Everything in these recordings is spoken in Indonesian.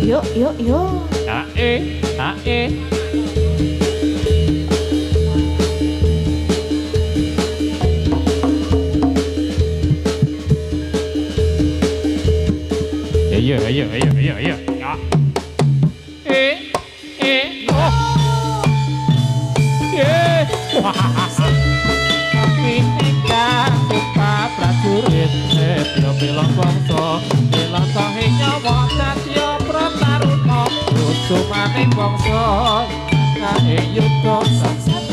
Yuk, yuk, yuk. Ae, ae. Ayo, ayo, ayo, ayo, ayo. Ya. Oh. Ketika buka prajurit, setio pilon bangsa, pilon tahe nyawa, satyo prataruna, lucu maning bangsa, kae yuda saksat.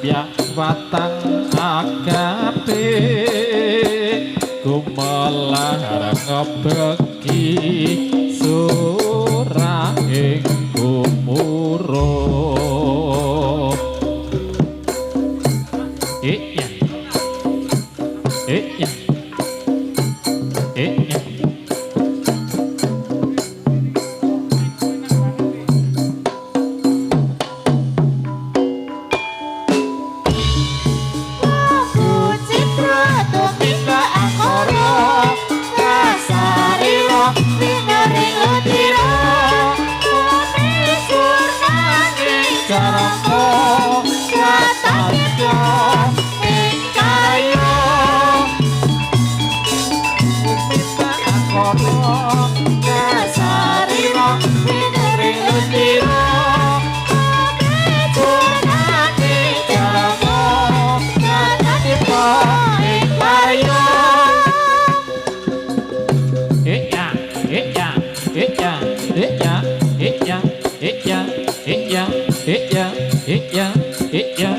biak watang agate kumelar ngebeki surah ing gumuruh iya iya iya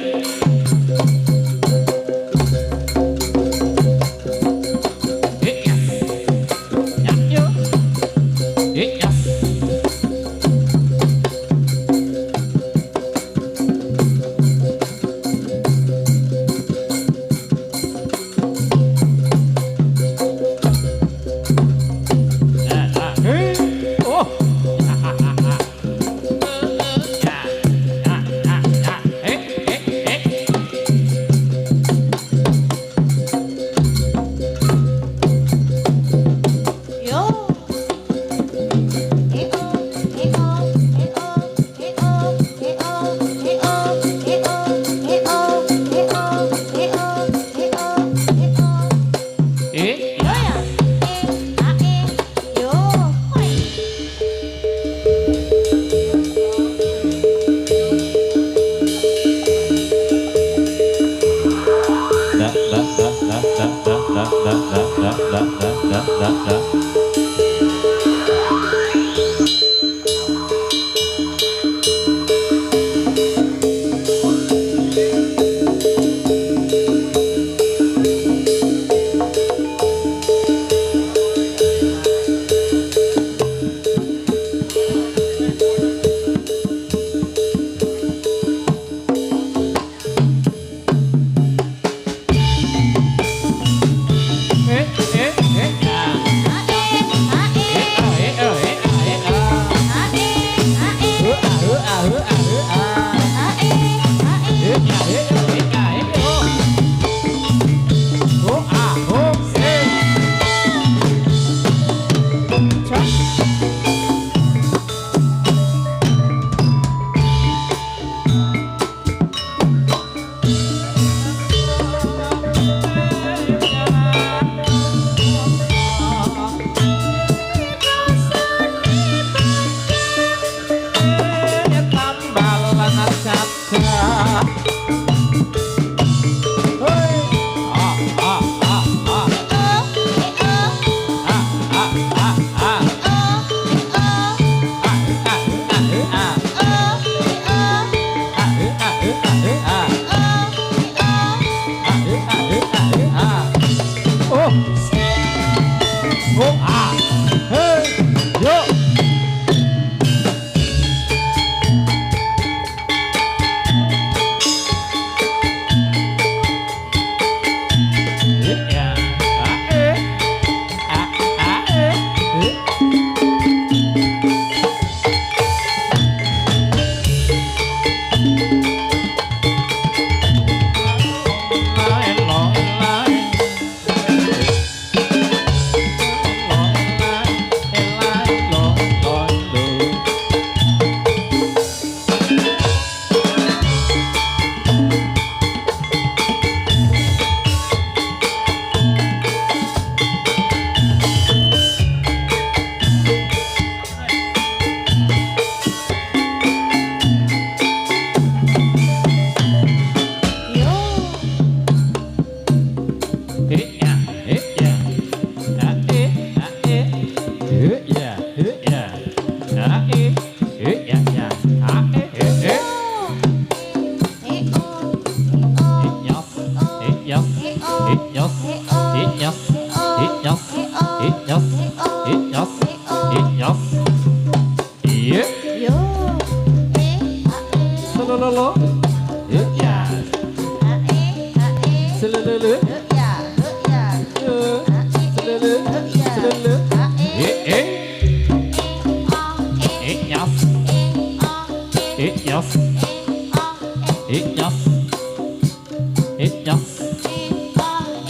ya ya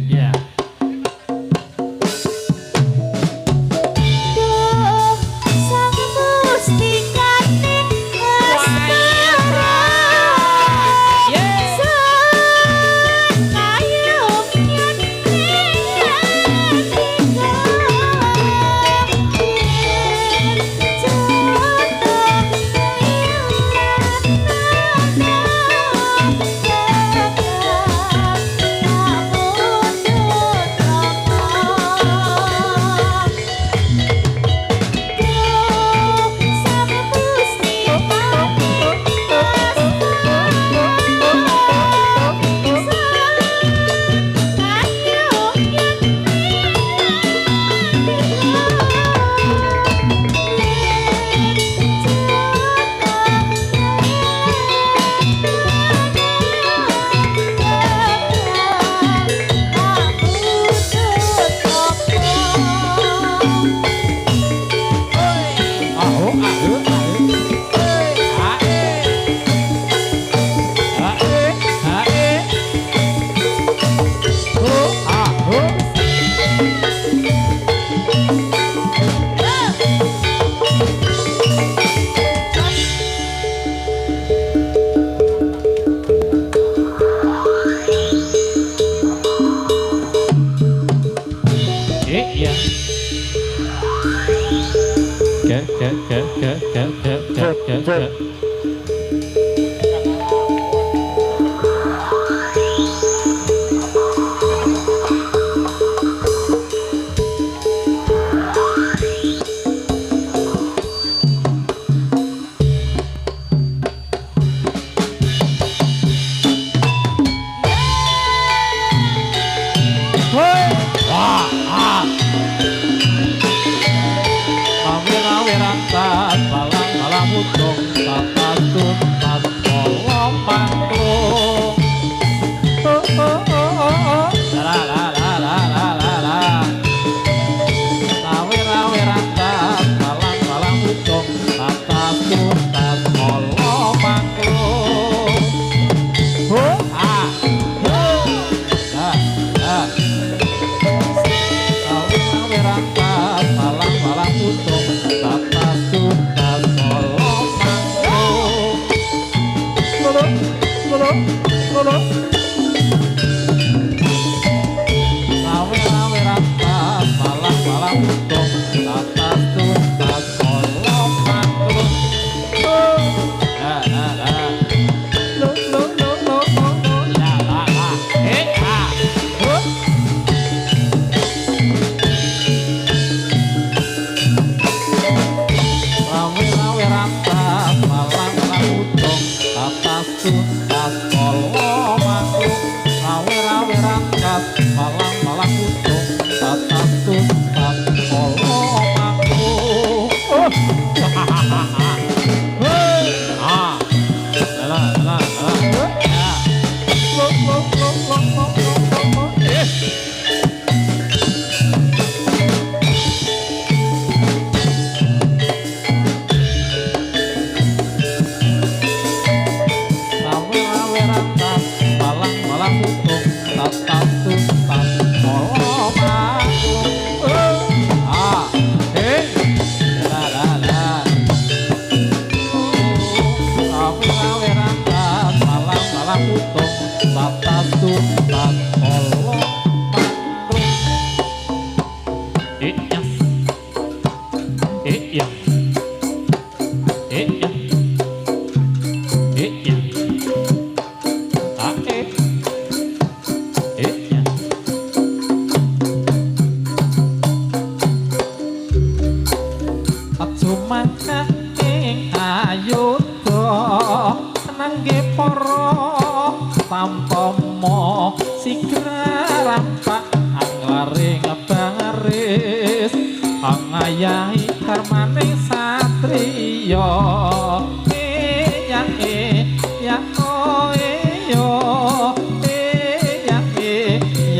ya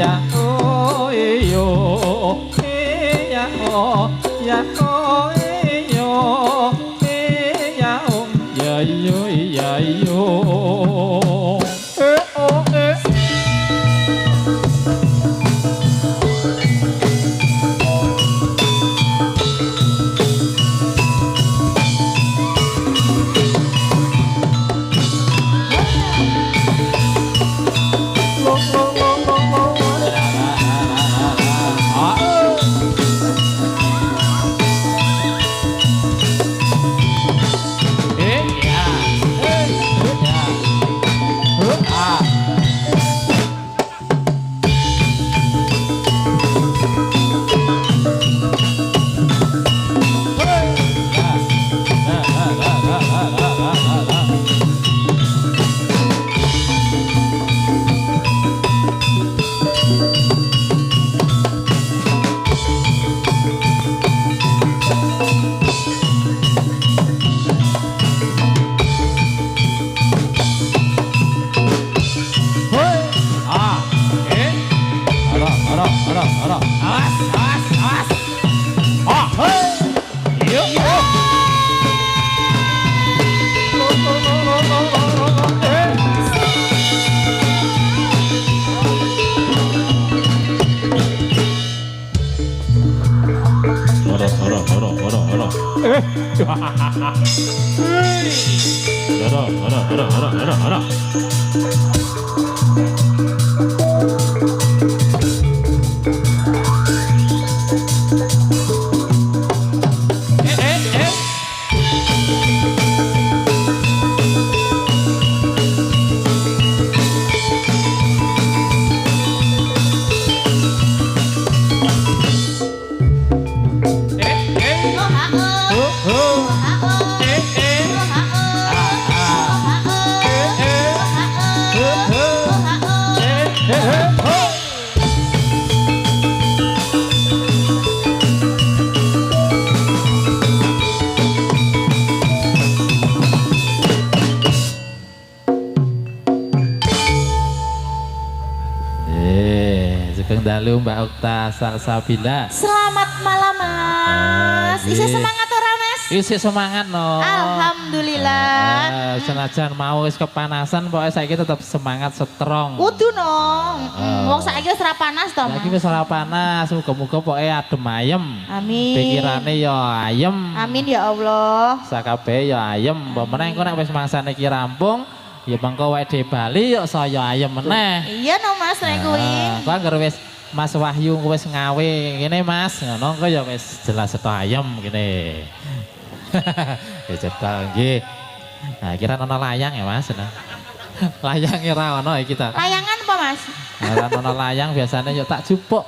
ya oh yo ya oh ya oh yo ya oh ya yo ya yo oh Dalu Mbak Okta Salsabila. Selamat malam Mas. Isih semangat ora Mas? Isih semangat no. Alhamdulillah. Senajan mau wis kepanasan pokoknya saiki tetap semangat strong. Kudu no. Wong saiki wis ora panas to Mas. Saiki wis ora panas, muga-muga pokoknya adem ayem. Amin. Pikirane ya ayem. Amin ya Allah. Sakabehe ya ayem. Mbok meneh engko nek wis mangsane iki rampung ya mengko wae di Bali ya saya ayem meneh. Iya no Mas nek kuwi. Kok anggere wis Mas Wahyu wis ngawe ngene Mas, ngono kok ya wis jelas seto ayem ngene. Ya cedak nggih. Nah, kira ana layang ya Mas. Nah. Layange ra ono iki ta. Layangan apa Mas? Ora ono layang biasanya ya tak jupuk.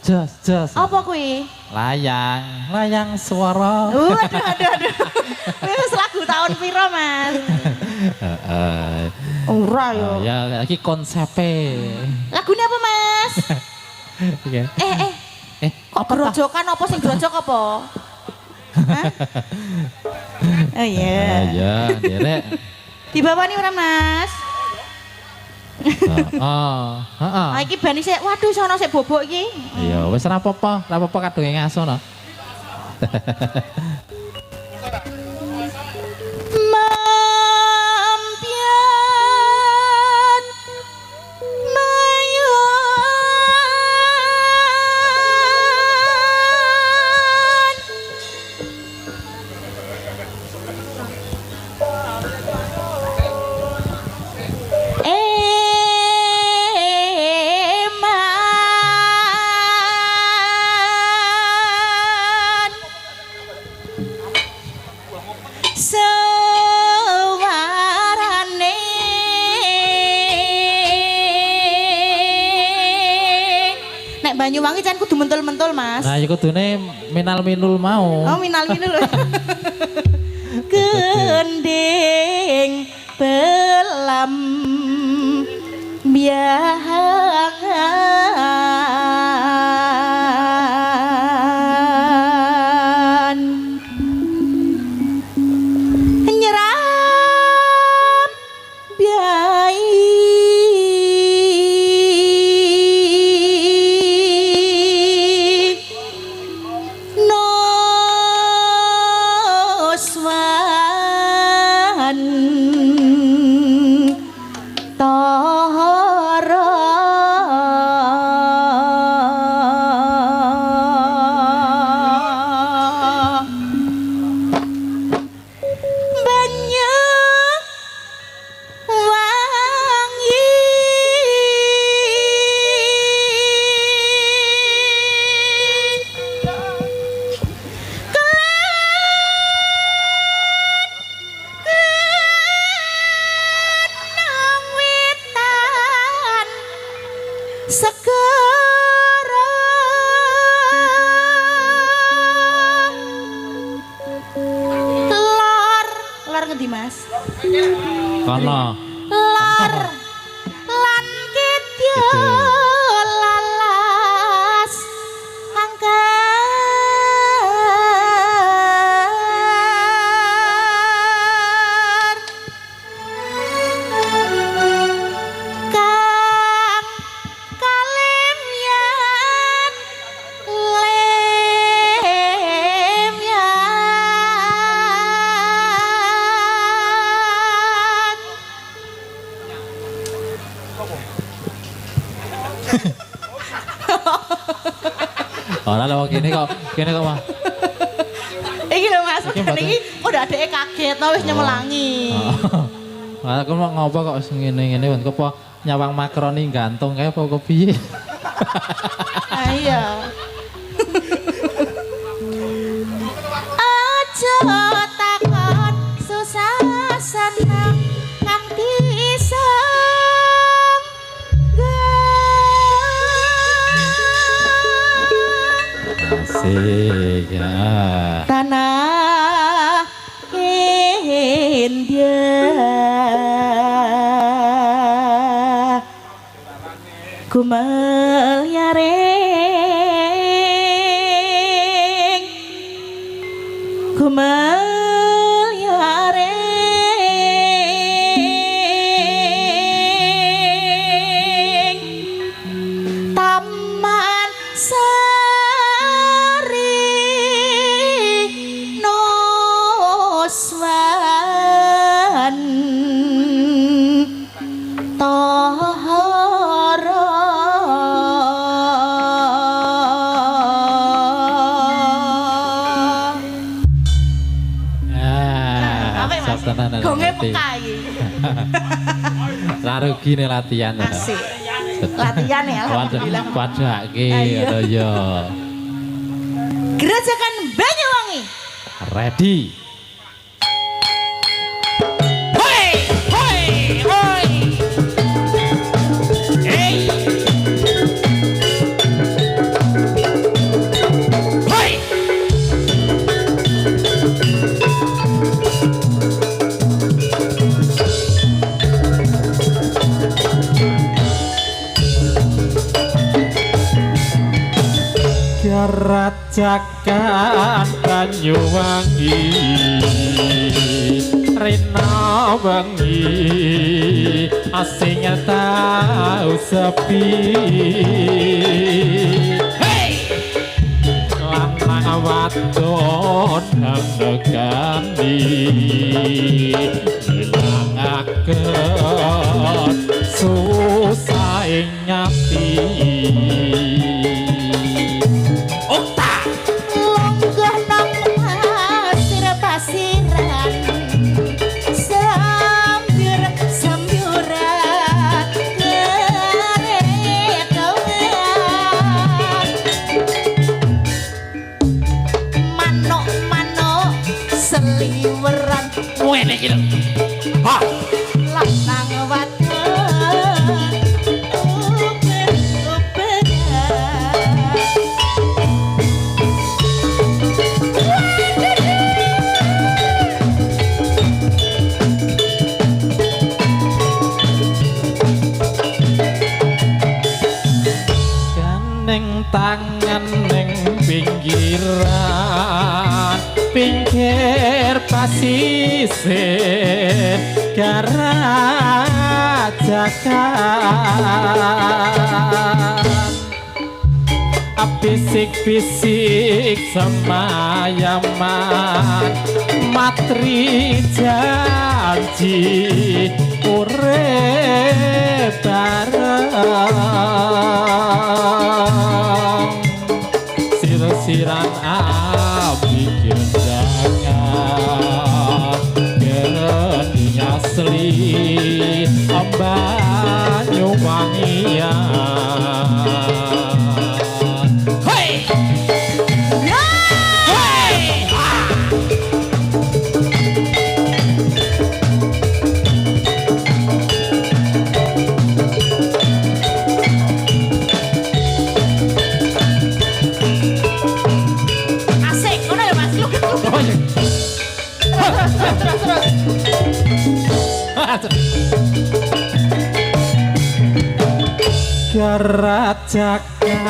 Jos. Apa kuwi? Layang swara. Aduh. Wis lagu tahun piro Mas? Ora yo. Ya iki konsepe. Lagunya apa Mas? Kok grojokan apa sing grojok apa? Hah? Oh iya. Ya, derek. Dibawa nih ora Mas? Heeh. Iki bani sik, waduh sono sik bobok iki. Iya, wis ora apa-apa kadunge ngaso no. Banyuwangi kan kudu mentul-mentul Mas. Nah, ya kudune minal-minul mau. Oh, minal-minul. Gending belam biangan nyerap biai sekarang lor ngendi Mas Kono. lor lan kidya lalas angker kang kalemyan Ora lho kene kok mah. iki lho Mas Iki mboten. iki udah adeke kaget no wis nyemelangi Aku mau ngopo kok ngene-ngene won apa nyawang makroni gantung kae apa piye? iya aja takon susah senang kang disang Asik ya. tanah India kumeliaring taman sari noswan tohara apa ya, Mas? Gonge pekai. Rarugi nih latihan. Asik. Latihan ya alhamdulillah. Padake Ayo. ngono ya. Gerajakan Banyuwangi. Ready. Hoi, hoi, hoi. Hey. Hoi. Gerajakan Banyuwangi Rina wengi asing tau sepi lanang wadon ndegani ilangaken susah ing nyati Longgah nang pasir pasiran sambyuran ngeredoan manuk-manuk seliweran wene iki lho ha lanang wadon uber-uberan Ning tangan ning pinggir pasisir garajakan bisik-bisik semayaman matri janji urip bareng sir-siran api gendangan gereni asli Banyuwangian Hei! Hei! Rajakan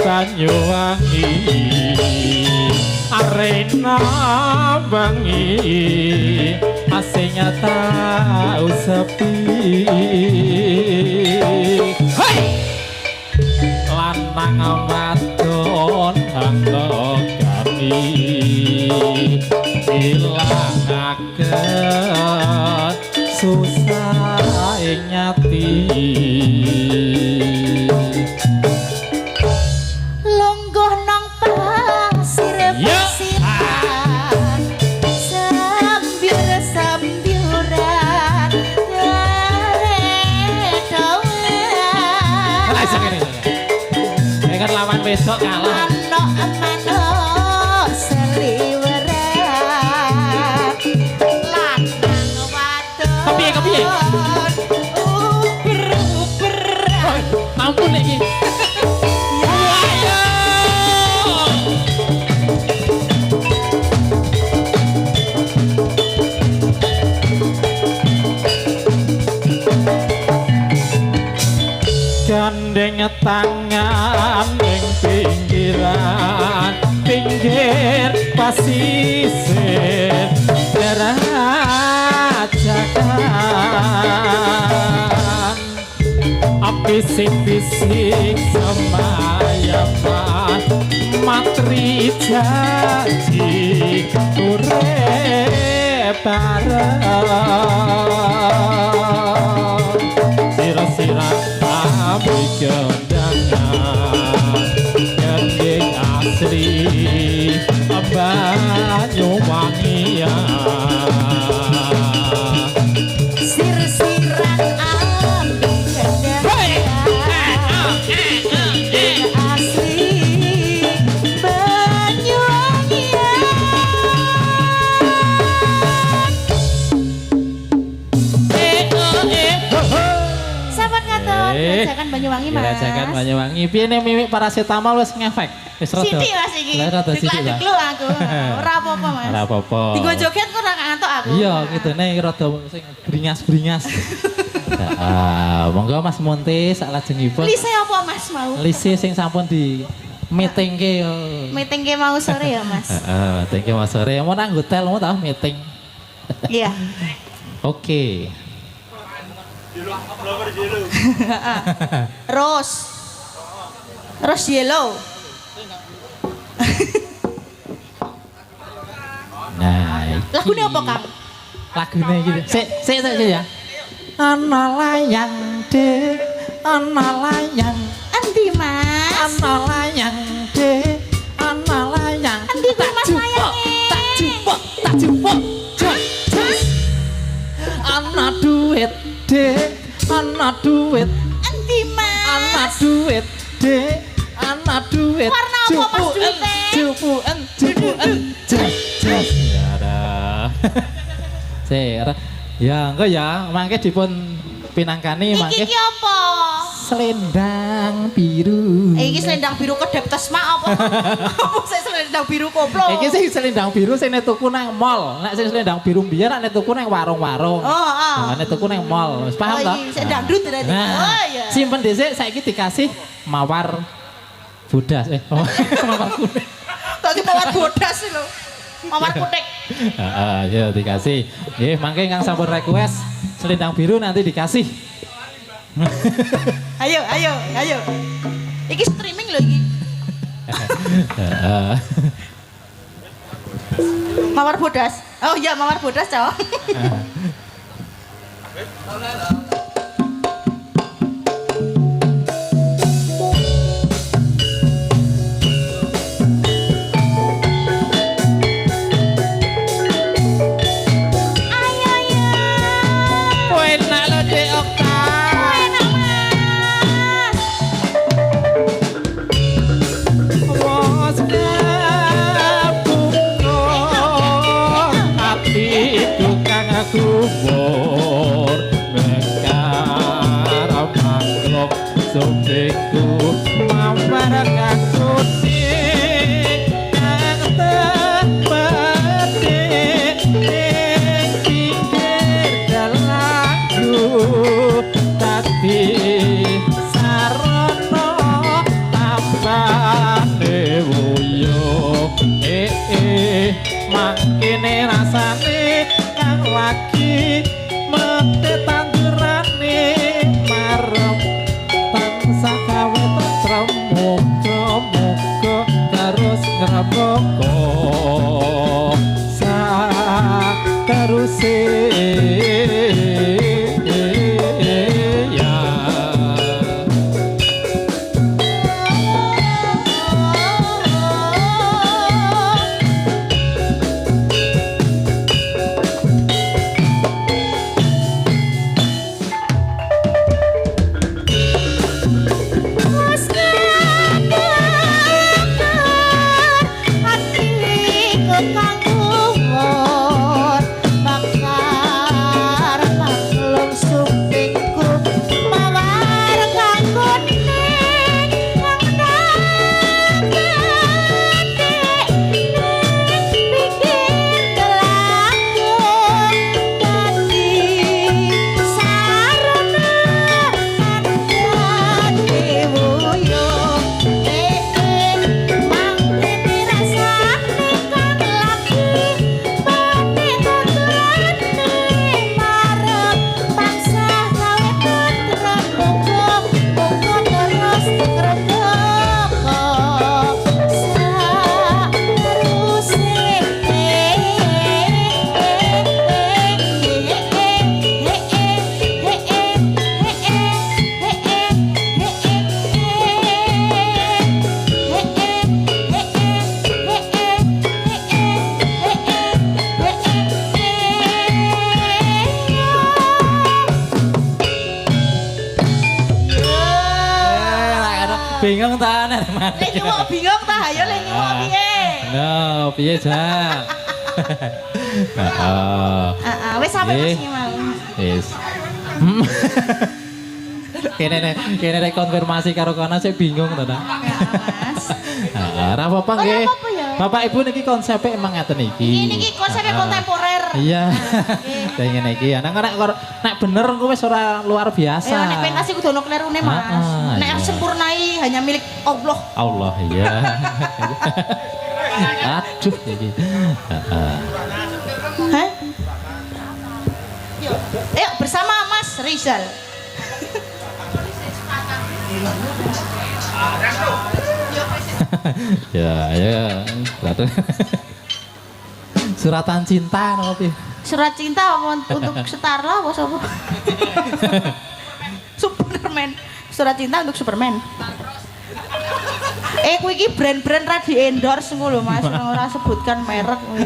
Banyuwangi arena bangi asingnya tahu sepi hey! Lanang wadon hanggokani ilangaken susah ing nyati Lungguh nang pasir pasiran sambil-sambilan kan lawan besok kalah manuk seliweran lanang wadon kepiye uber-uberan ampun iki gandeng tangan ning pinggiran pinggir pasisir Rajakan bisik-bisik semayaman matri janji urip bareng sira-sira kami kendangan gending asli Banyuwangi sir-siran ambi kendangan asli Banyuwangi Sahabat ngatur, Rajakan Banyuwangi Mas. Rajakan Banyuwangi. Piye nek mimik paracetamol wis ngefek? Wis rada. Sithik Mas iki. Lah rada sithik lah. Diklu aku. Ora apa-apa Mas. Ora apa-apa. Digo joget kok ora ngantuk aku. Iya, ngidene rada sing bringas-bringas. Heeh, monggo Mas Monte saklajengipun. Lise apa Mas mau? Lise sing sampun di meeting-ke yo. Meeting ke mau sore ya Mas. Heeh, meeting ke Mas sore. Mau nang hotel mau ta meeting. Iya. Oke. Rose. Rose yellow. Nah, Lagune apa Kang? lagune gitu. Sik ya. Ana layang de, ana layang, Endi Mas? ana layang de, ana layang. Endi kuwi Mas layange? Tak jupuk. Jas. Ana duit de, ana duit, Endi Mas? ana duit de, ana duit. Warna apa Mas duite? Jupuken. Jas. Ya dah. Sik, ya enggak ya, mangke dipun pinangkani mangke. Iki apa? Selendang biru. Iki selendang biru kedep tesma apa? Apa sih selendang biru koplo? Iki sing selendang biru sing nek tuku nang mall. Nek sing selendang biru mbiyen nek tuku nang warung-warung. Oh. Nek tuku nang mall. Wis paham to? Iki selendang dangdut berarti. Oh iya. Simpen dhisik saiki dikasih mawar bodas mawar kuning. Tadi mawar bodas sih lho. Mawar kuning. Heeh, ya dikasih. Nggih, mangke ingkang sampun request selendang biru nanti dikasih. Ayo. Iki streaming lho iki. Heeh. Mawar bodas. Oh iya mawar bodas, Cok. Kubur mekar manglok sobeku mampar kakuti kang tepati ing pinggir dalanku tadi saro muga terus ngrembaka sateruse ya. Bingung ta nek mati. Lek nyuwuk bingung ta ayo lek nyuwuk piye? No, piye Jan? Heeh. Wis sampe Mas mau. Wis. Kene nek konfirmasi karo kono sik bingung to ta. Mas. Ora apa-apa nggih. Ora apa-apa ya. Bapak Ibu niki konsepnya emang ngaten iki. Niki konsepnya kontemporer. Iya. Kayak ngene iki. Nek bener engko wis ora luar biasa. Ya nek pentas iku kudu ono klerune Mas. Nek sempurnai hanya milik Allah. Allah iya. Aduh iki. Hah? Yuk bersama Mas Rizal. Ya. Suratan cinta napa piye? Surat cinta untuk Starla apa sapa? Superman. Surat cinta untuk Superman. Kuwi iki brand-brand ra di-endorse ngono lho Mas, ora sebutkan merek kuwi.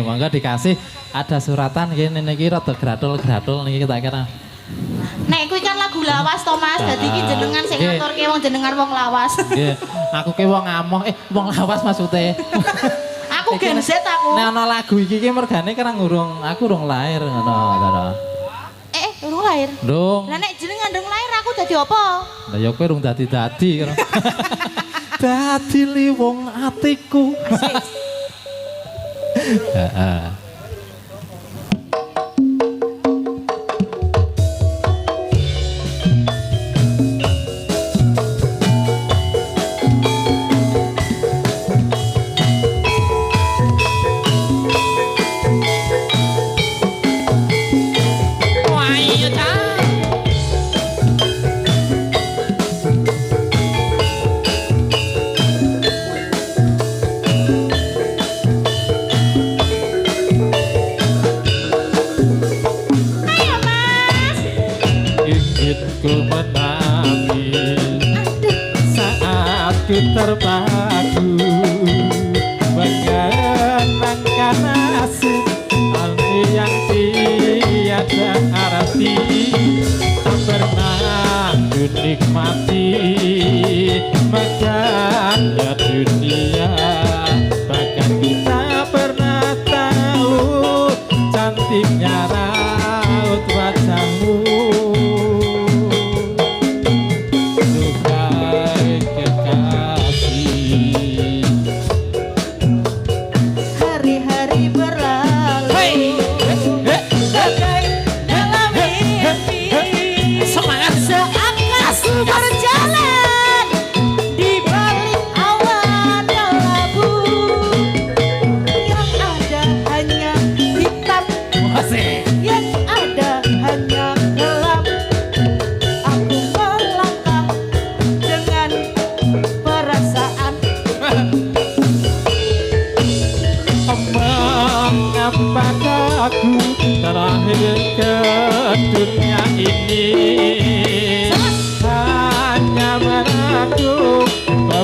Mangga dikasih ada suratan kene niki rada gratul-gratul niki tak kira. Nek kuwi kan lagu lawas to Mas, dadi iki jenengan sing ngaturke wong jenengan wong lawas. Nggih, aku ki wong amoh, wong lawas maksude. Aku Gen Z aku. Nek ana lagu iki ki mergane karena aku urung lahir ngono to. Urung lahir. Ndung. Lah nek jenengan ndung lahir aku dadi apa? Lah ya kowe urung dadi-dadi karo. Dadi li wong atiku. Heeh. Terpadu mengenangkan nasib almi yang tiada arti tak pernah dinikmati megahnya dunia bahkan kita pernah tahu cantiknya raut wajahmu. Berjalan di balik awan gelap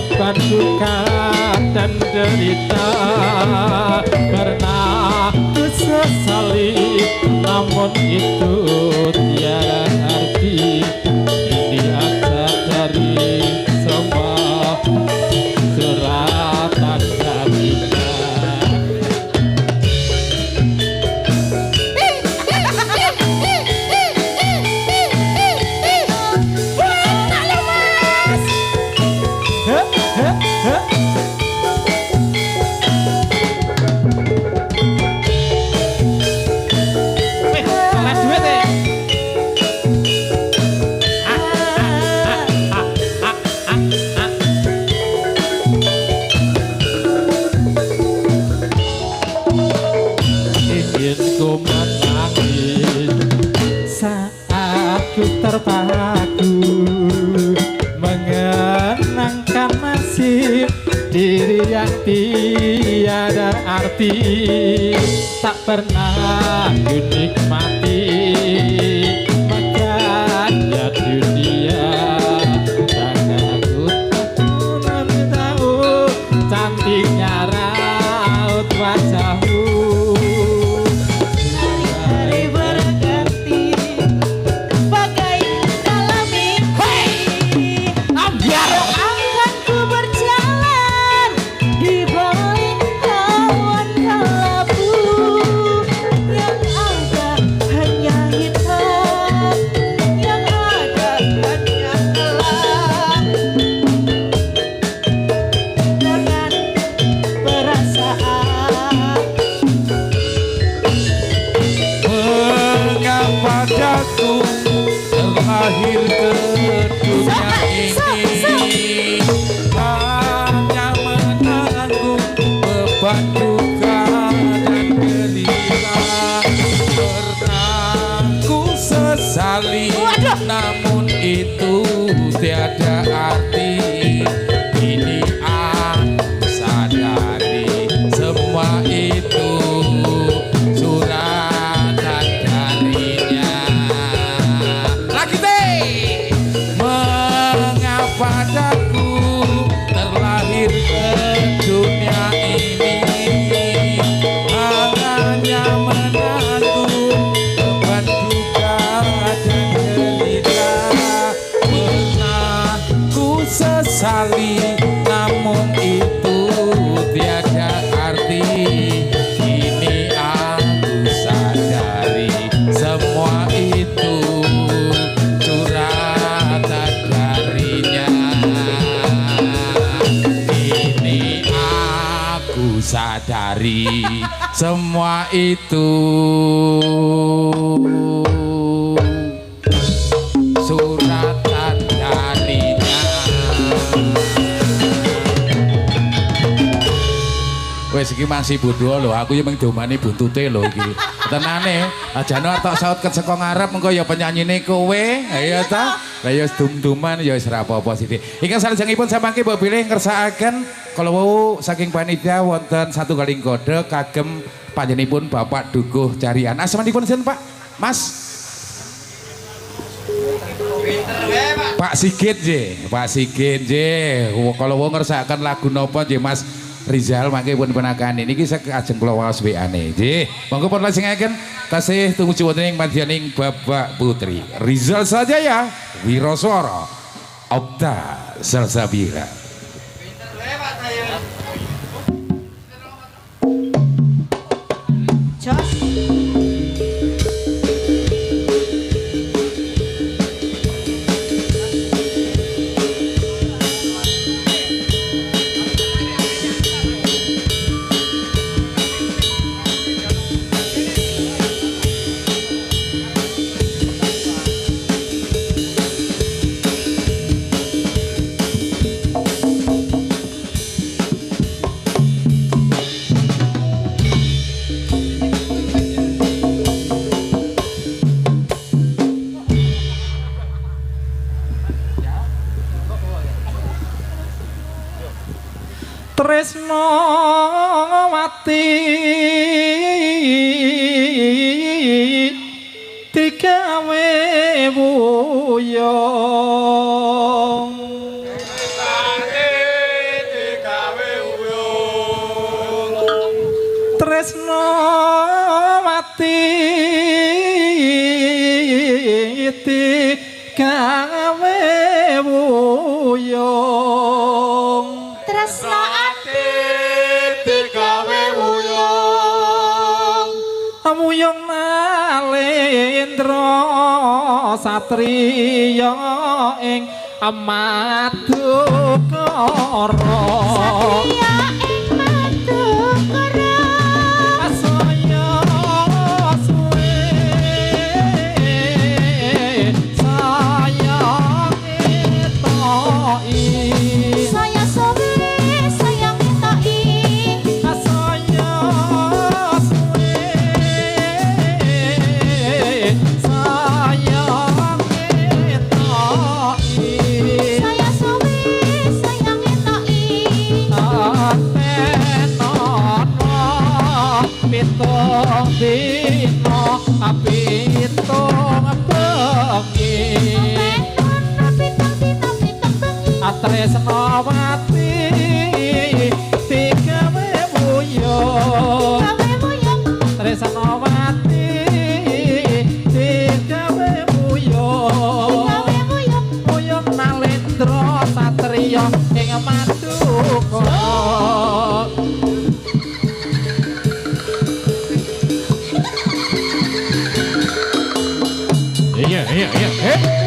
beban duka dan derita karena ku sesali namun itu tiada arti ini atas dari semua suratan darinya. Saat ku terpaku mengenangkan nasib diri yang tiada arti tak pernah ku nikmati makanya dunia karena aku tahu cantiknya raut wajahmu. Terlahir ke dunia ini hanya menanggung beban duka dan derita. Pernah ku sesali namun itu tiada arti. Ini aku sadari semua itu suratan darinya. Mengapa daku terlahir ke dunia ini hanya menanggung beban duka dan derita. Pernah ku sesali namun itu tiada arti. Kini aku sadari semua itu suratan darinya. Ini aku sadari semua itu suratan darinya. Wes iki masih bodho lho, aku yo mung domani buntute lho iki. Tenane, ajane tok saut ket saka ngarep engko ya penyanyine kowe, ya ta? Lah ya dum-duman ya wis ra apa-apa sithik. Ingkang salajengipun samangke mbok bilih ngersakaken kala wau saking panitia wonten satu galing kode kagem panjenenganipun Bapak Dukuh Carian. Asmanipun sinten Pak? Mas Pak Sigit nggih, Pak Sigit nggih. Kala wau ngersakaken lagu napa nggih Mas Rizal mangke pun penakani niki ajeng kula waos WA-ne. Nggih, monggo pun lajengaken tasih tumuju wonten ing madyaning Bapak Putri Rizal saja ya. Wiroswara Okta Salsabira. Jos. Tresnawati digawe wuyung Muyung nalendra satriya ing Madukara Satria ing Madukara saya suwe saya ngetoki saya suwe saya ngetoki saya suwe saya ngetoki saya suwe saya ngetoki pitung dino pitung bengi Tresnawati digawe buyung Tresnawati digawe buyung buyung nalendra satriya ing Madukara iya Kak.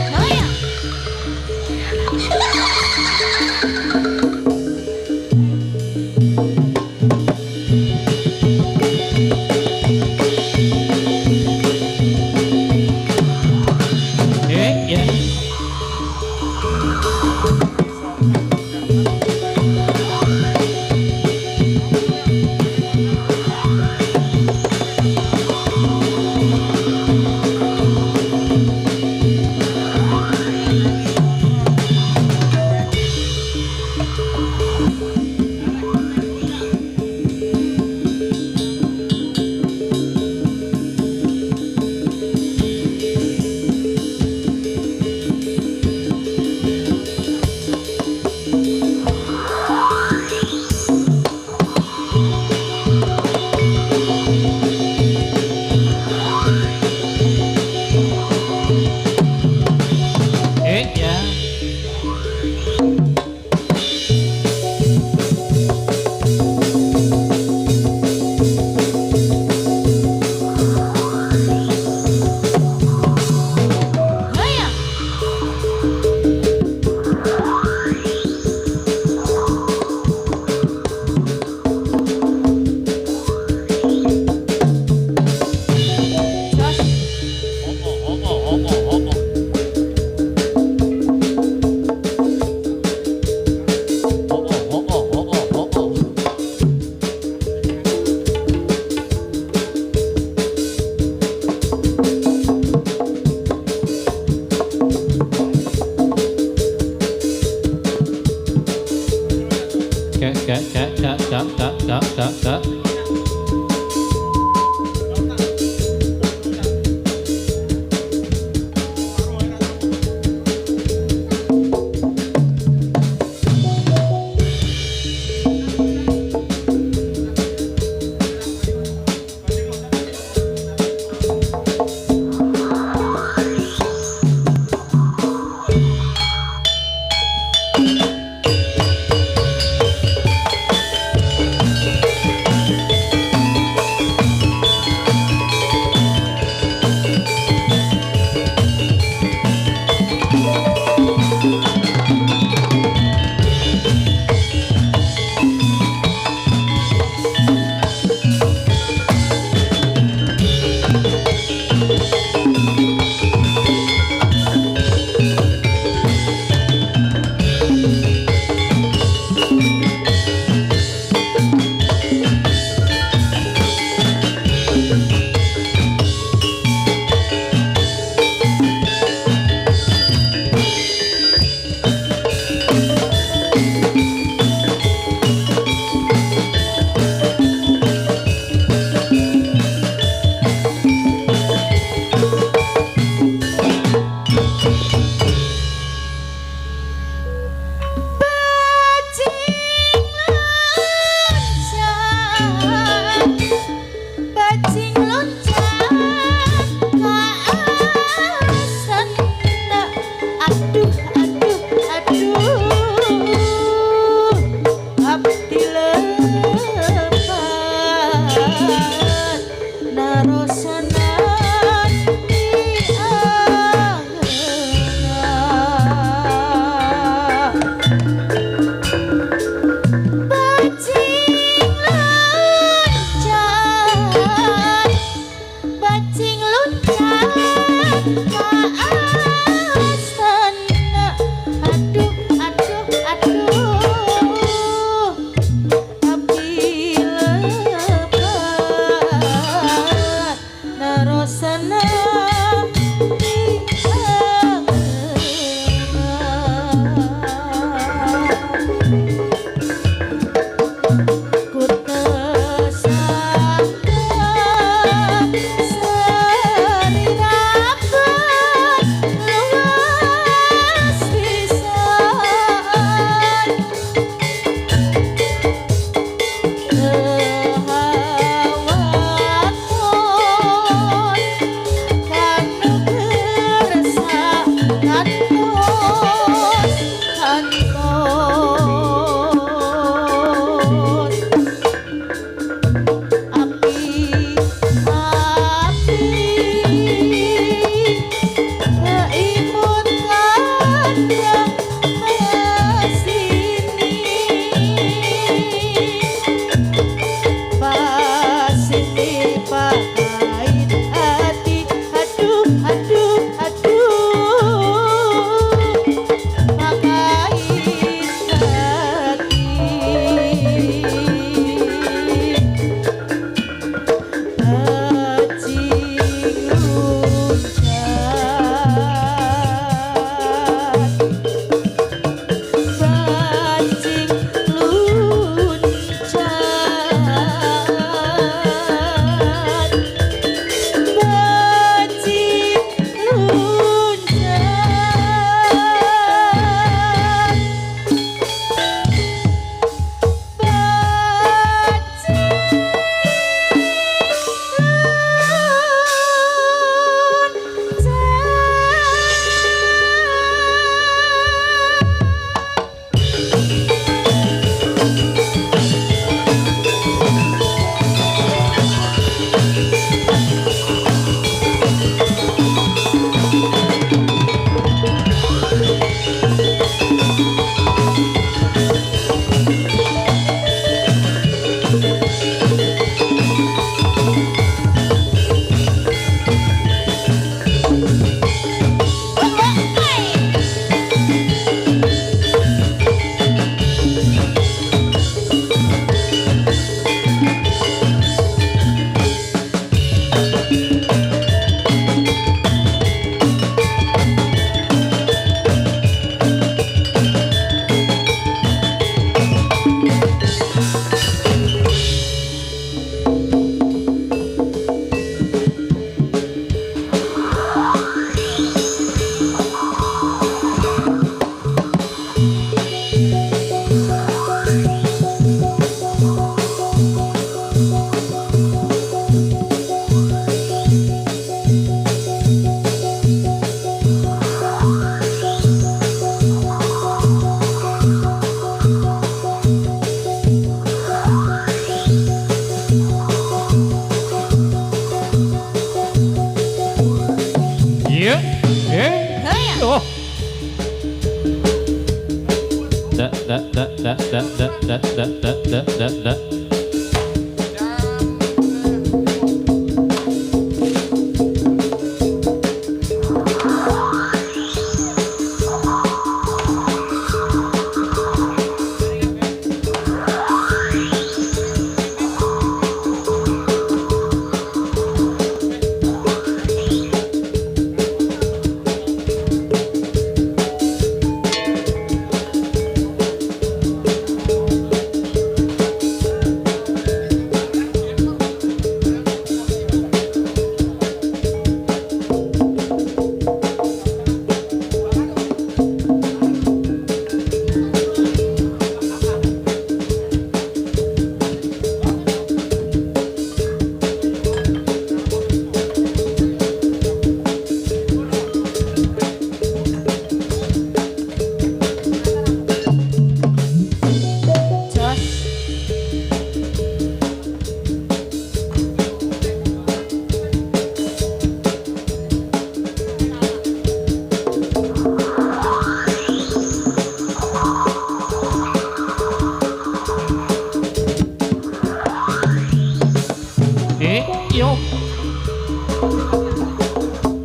Yo.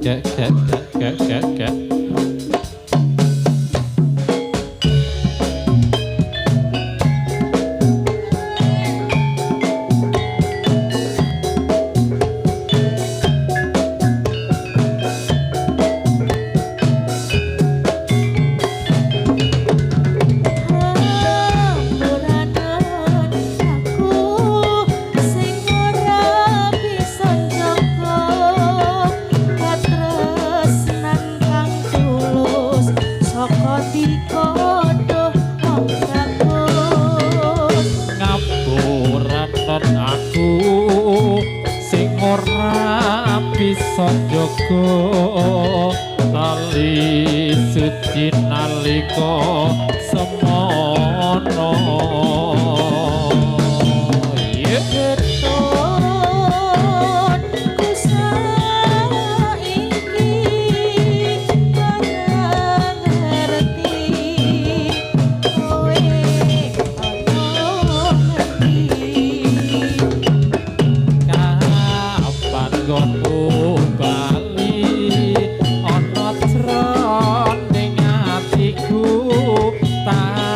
Gak. Aku sing ora bisa njaga lali suci nalika semono ta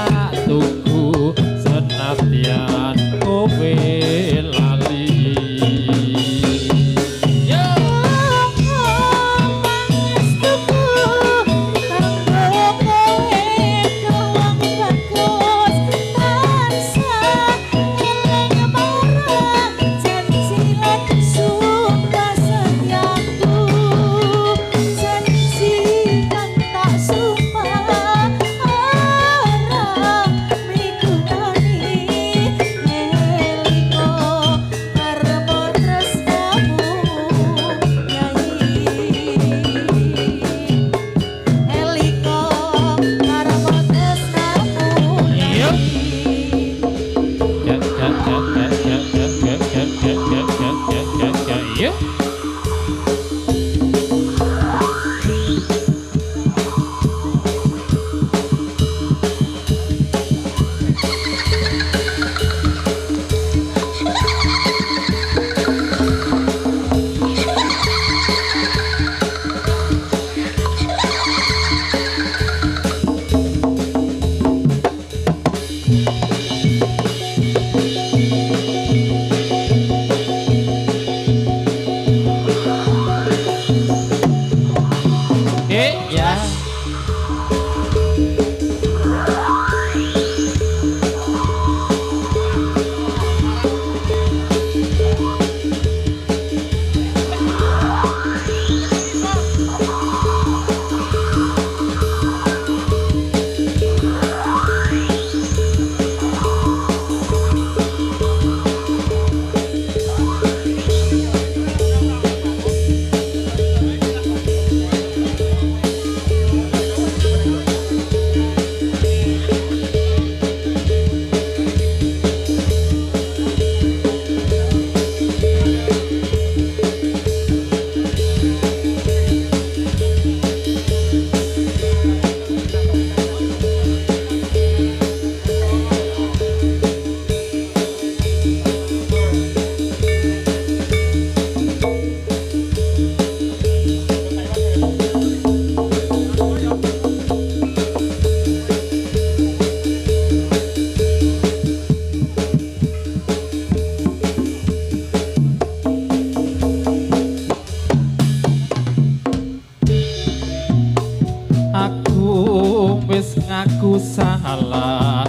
salah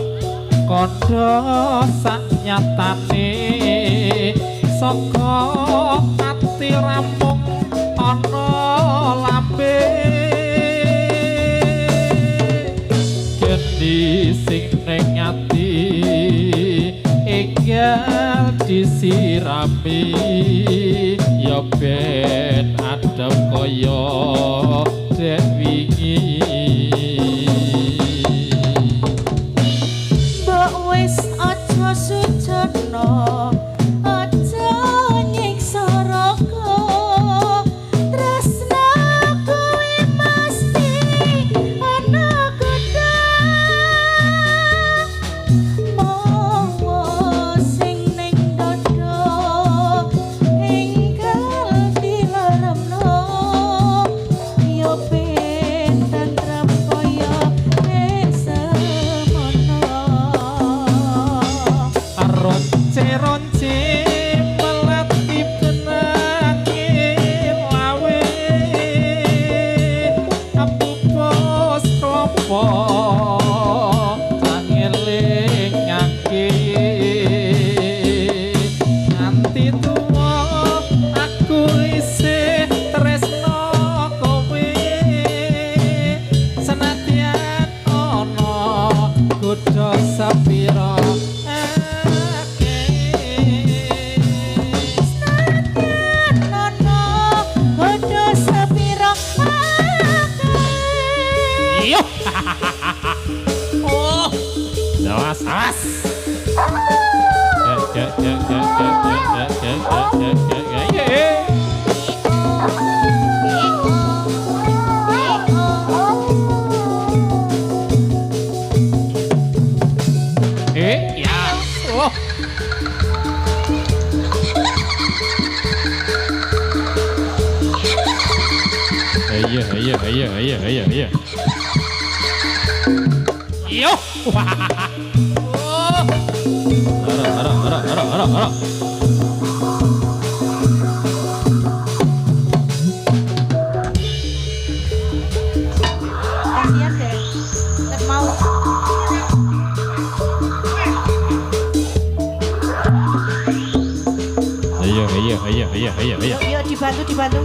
kondo sak nyatane saka ati rampung ana lambe gendi sing ning ati enggal disirami ya ben adem kaya dek wingi mbok wis aja sujono aja nyiksa raga tresna kuwi mesti ana gedang mawa sing ning dada enggal dilaremno ya ben tentrem kaya semono ronce-ronce melati benangi lawe apu pos klopo tangeling ngake nganti tuwa aku isih tresno kowe senadyan ana godha sapira oh, awas, awas. Ya, oh. Iya. Yo. Ara. kasihan deh nggak mau Iya. yuk dibantu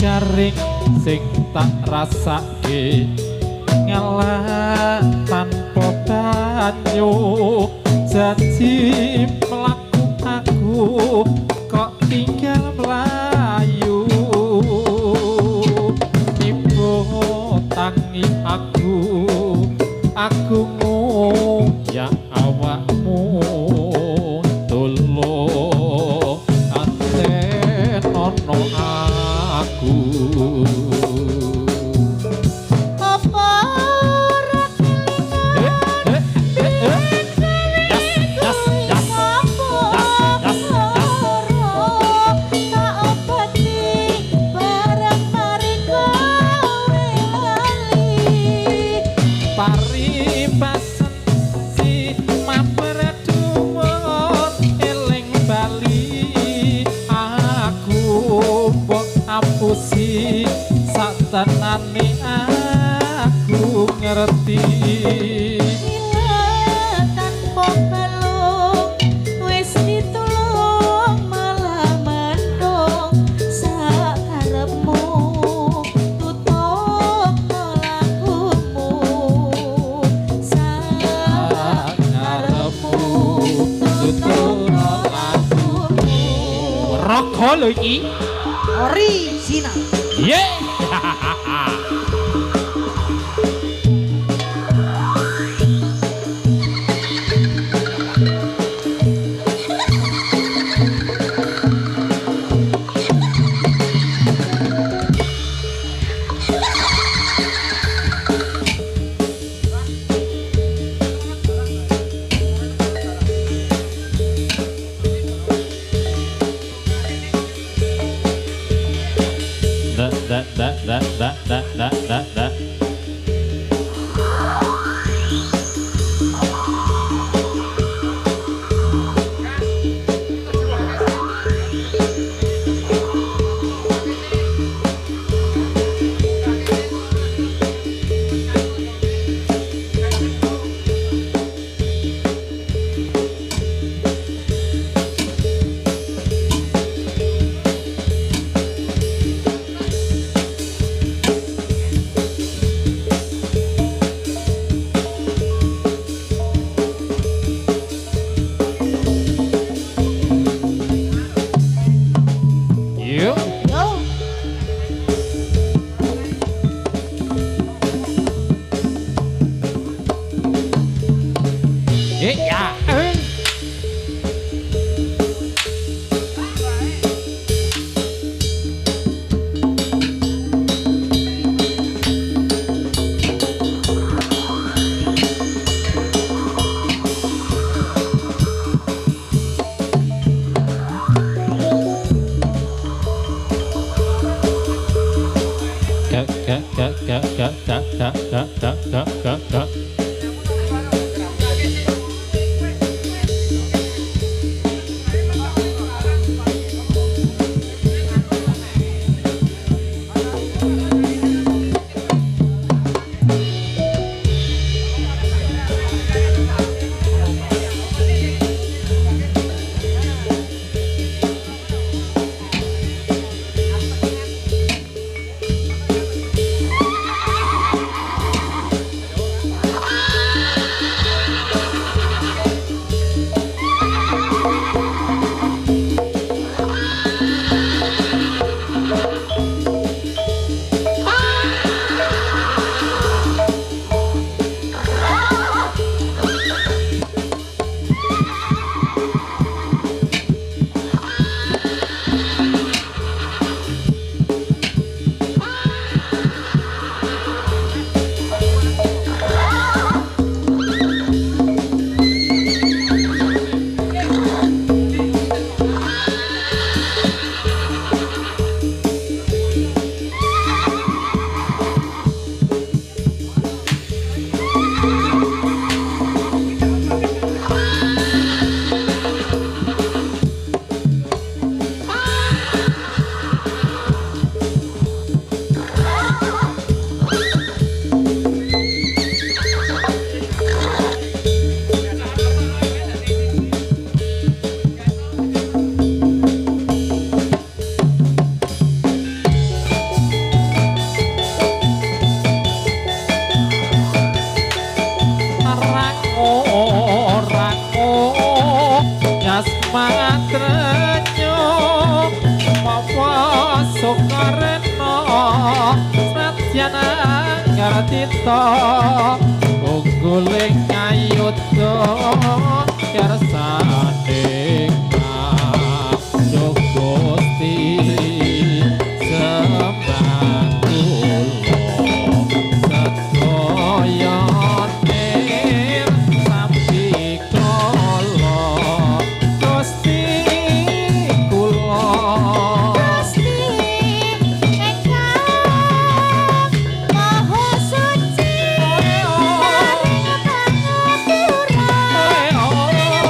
garing sing tak rasake ngalah tanpa banyu janji melaku aku kok tinggal melayu ibu tangi aku ya awakmu tolong aten ono aku apa ora kelingan tak obati barang mari kowe lali paribasan si Yoho lho iki. Original. Ye. Da. Yuk. Yo. Ya. Gak. Matrenyo mawa sokareno satyana ngartita ungguling ayuda kersane Gusti sembah kula sedaya nir sampi kala Gusti kula Gusti ingkang maha suci paring pangapura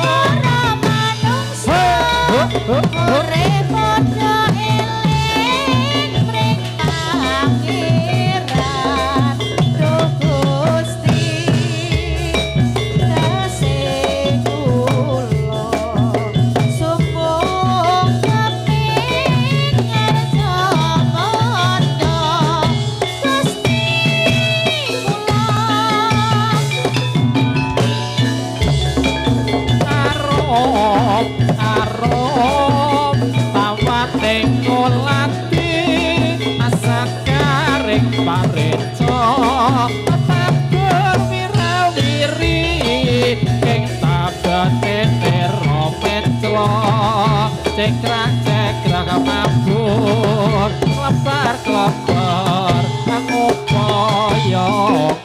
para manungsa cekrak mabur klebar aku poyok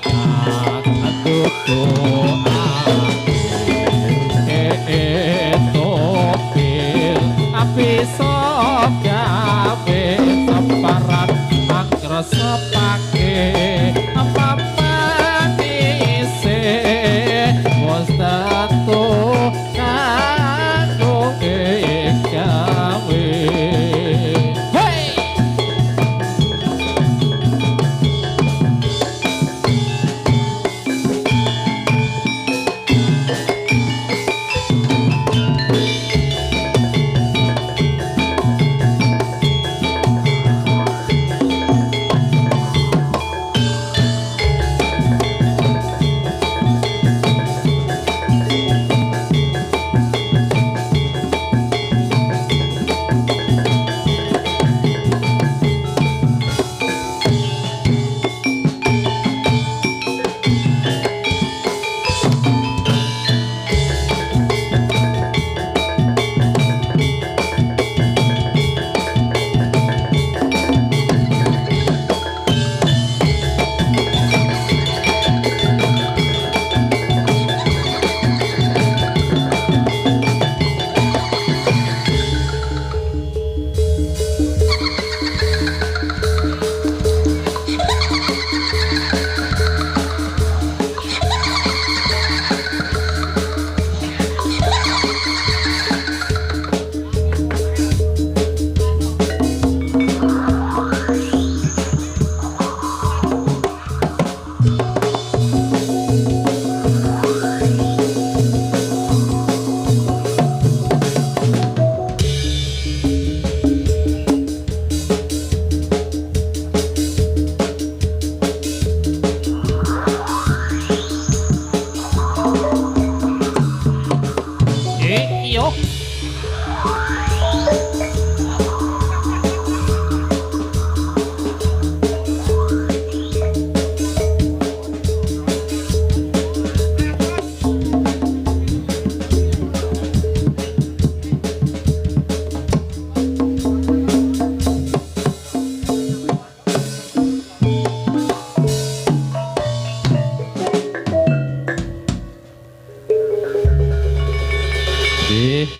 topil api sok gawe separat angker sepake apa manise wis tentu kanggo gawe hey